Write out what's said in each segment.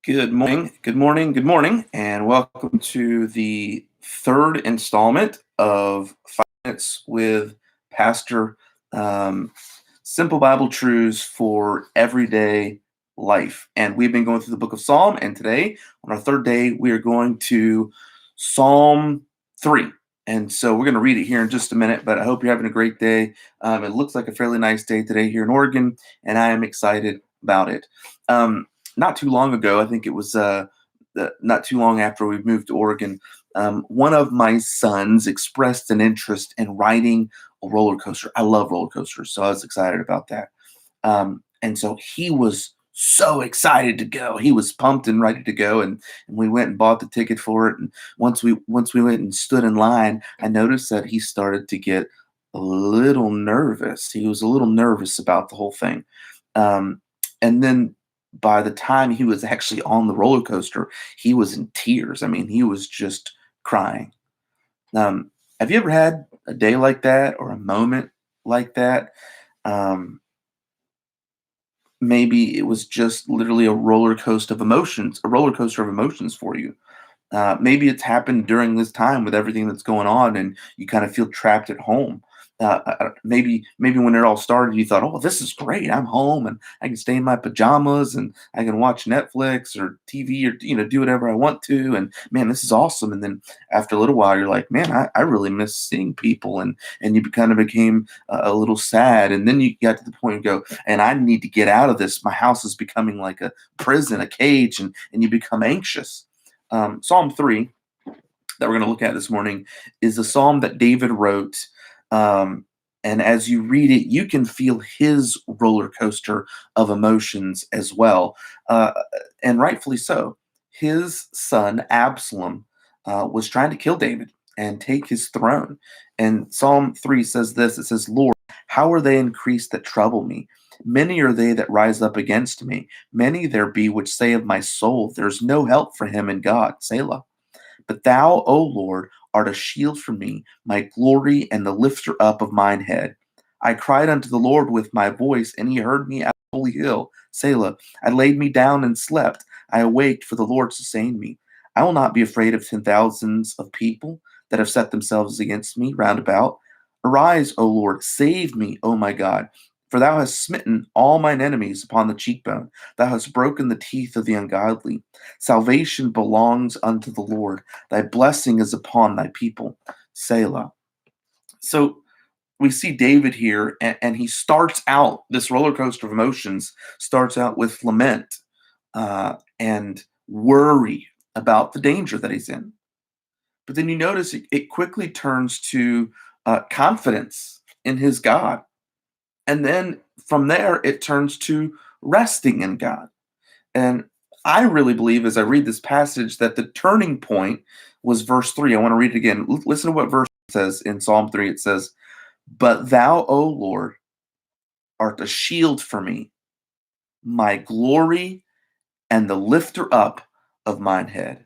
Good morning, good morning, good morning, and welcome to the third installment of 5 Minutes with Pastor. Um, Simple Bible Truths for Everyday Life. And we've been going through the book of Psalm, and today, on our third day, we are going to Psalm 3. And so we're going to read it here in just a minute, but I hope you're having a great day. It looks like a fairly nice day today here in Oregon, and I am excited about it. Not too long ago, I think it was not too long after we moved to Oregon, one of my sons expressed an interest in riding a roller coaster. I love roller coasters, so I was excited about that. And so he was so excited to go. He was pumped and ready to go, and we went and bought the ticket for it. And once we went and stood in line, I noticed that he started to get a little nervous. He was a little nervous about the whole thing. And then by the time he was actually on the roller coaster, he was in tears. I mean, he was just crying. Have you ever had a day like that or a moment like that? Um, Maybe it was just literally a roller coaster of emotions for you. Maybe it's happened during this time with everything that's going on, and you kind of feel trapped at home. Maybe when it all started, you thought, "Oh, this is great! I'm home, and I can stay in my pajamas, and I can watch Netflix or TV, or do whatever I want to." And man, this is awesome. And then after a little while, you're like, "Man, I really miss seeing people," and you kind of became a little sad. And then you got to the point of go, "And I need to get out of this. My house is becoming like a prison, a cage," and you become anxious. Psalm 3 that we're going to look at this morning is a psalm that David wrote. Um, and as you read it, you can feel his roller coaster of emotions as well. Uh, and rightfully so. His son, Absalom, was trying to kill David and take his throne. And Psalm 3 says this. It says, "Lord, how are they increased that trouble me? Many are they that rise up against me. Many there be which say of my soul, there's no help for him in God." Selah. "But thou, O Lord, art a shield for me, my glory and the lifter up of mine head. I cried unto the Lord with my voice, and he heard me at the holy hill. Selah. I laid me down and slept. I awaked, for the Lord sustained me. I will not be afraid of 10,000s of people that have set themselves against me round about. Arise, O Lord, save me, O my God. For thou hast smitten all mine enemies upon the cheekbone. Thou hast broken the teeth of the ungodly. Salvation belongs unto the Lord. Thy blessing is upon thy people. Selah." So we see David here, and he starts out this roller coaster of emotions, starts out with lament and worry about the danger that he's in. But then you notice it quickly turns to confidence in his God. And then from there, it turns to resting in God. And I really believe as I read this passage that the turning point was verse 3. I want to read it again. Listen to what verse says in Psalm 3. It says, "But thou, O Lord, art a shield for me, my glory, and the lifter up of mine head."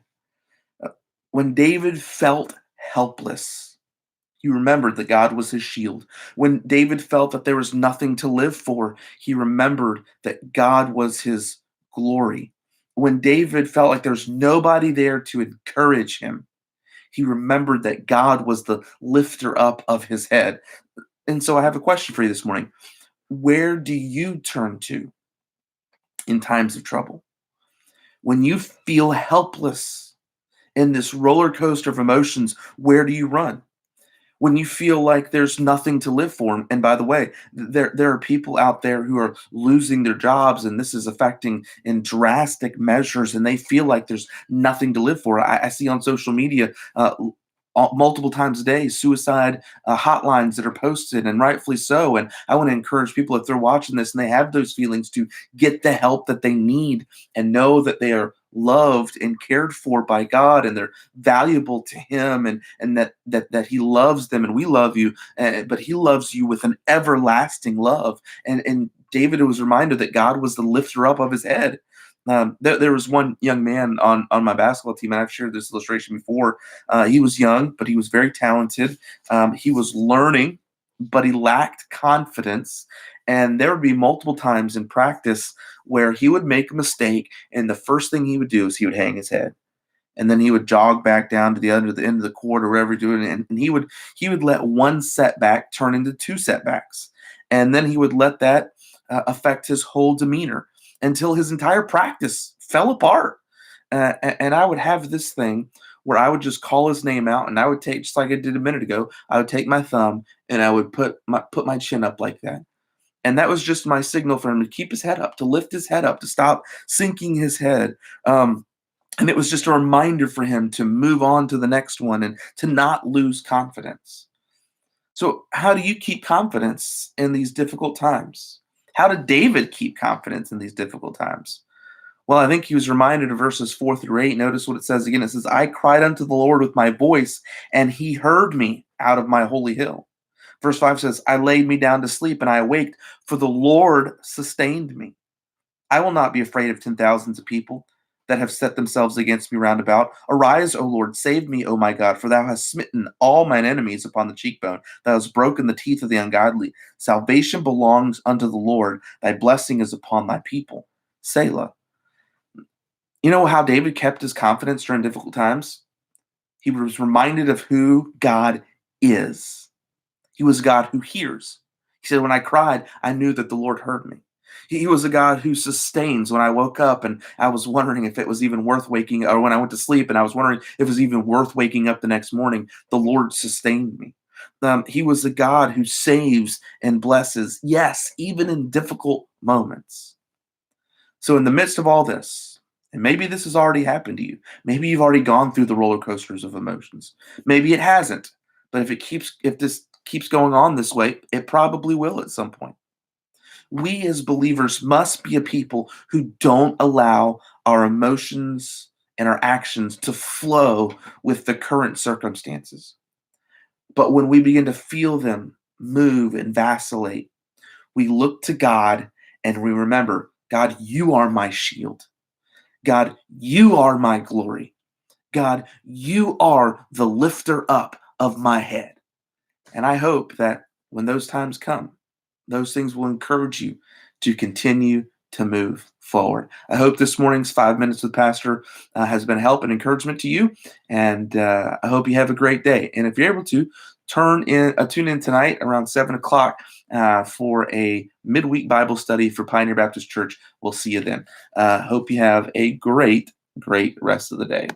Uh, When David felt helpless, he remembered that God was his shield. When David felt that there was nothing to live for, he remembered that God was his glory. When David felt like there's nobody there to encourage him, he remembered that God was the lifter up of his head. And so I have a question for you this morning. Where do you turn to in times of trouble? When you feel helpless in this roller coaster of emotions, where do you run? When you feel like there's nothing to live for. And by the way, there are people out there who are losing their jobs, and this is affecting in drastic measures, and they feel like there's nothing to live for. I see on social media multiple times a day suicide hotlines that are posted, and rightfully so. And I want to encourage people, if they're watching this and they have those feelings, to get the help that they need and know that they are loved and cared for by God, and they're valuable to him, and that he loves them, and we love you, but he loves you with an everlasting love. And David was reminded that God was the lifter up of his head. There was one young man on my basketball team, and I've shared this illustration before. He was young, but he was very talented. He was learning, but he lacked confidence. And there would be multiple times in practice where he would make a mistake, and the first thing he would do is he would hang his head, and then he would jog back down to the end of the court or wherever he's doing it, and he would let one setback turn into two setbacks, and then he would let that affect his whole demeanor until his entire practice fell apart. And I would have this thing where I would just call his name out, and I would take, just like I did a minute ago, I would take my thumb and I would put my chin up like that. And that was just my signal for him to keep his head up, to lift his head up, to stop sinking his head. And it was just a reminder for him to move on to the next one and to not lose confidence. So, how do you keep confidence in these difficult times? How did David keep confidence in these difficult times? Well, I think he was reminded of verses 4 through 8. Notice what it says again. It says, I cried unto the Lord with my voice, and he heard me out of my holy hill. Verse 5 says, I laid me down to sleep, and I awaked, for the Lord sustained me. I will not be afraid of 10,000s of people that have set themselves against me round about. Arise, O Lord, save me, O my God, for thou hast smitten all mine enemies upon the cheekbone. Thou hast broken the teeth of the ungodly. Salvation belongs unto the Lord. Thy blessing is upon thy people. Selah. You know how David kept his confidence during difficult times? He was reminded of who God is. He was a God who hears. He said, when I cried, I knew that the Lord heard me. He was a God who sustains. When I woke up and I was wondering if it was even worth waking, or when I went to sleep and I was wondering if it was even worth waking up the next morning, the Lord sustained me. He was a God who saves and blesses, yes, even in difficult moments. So in the midst of all this, and maybe this has already happened to you, maybe you've already gone through the roller coasters of emotions. Maybe it hasn't, but if this keeps going on this way, it probably will at some point. We as believers must be a people who don't allow our emotions and our actions to flow with the current circumstances. But when we begin to feel them move and vacillate, we look to God and we remember, God, you are my shield. God, you are my glory. God, you are the lifter up of my head. And I hope that when those times come, those things will encourage you to continue to move forward. I hope this morning's 5 Minutes with Pastor has been help and encouragement to you. And I hope you have a great day. And if you're able to, tune in tonight around 7 o'clock for a midweek Bible study for Pioneer Baptist Church. We'll see you then. Hope you have a great rest of the day.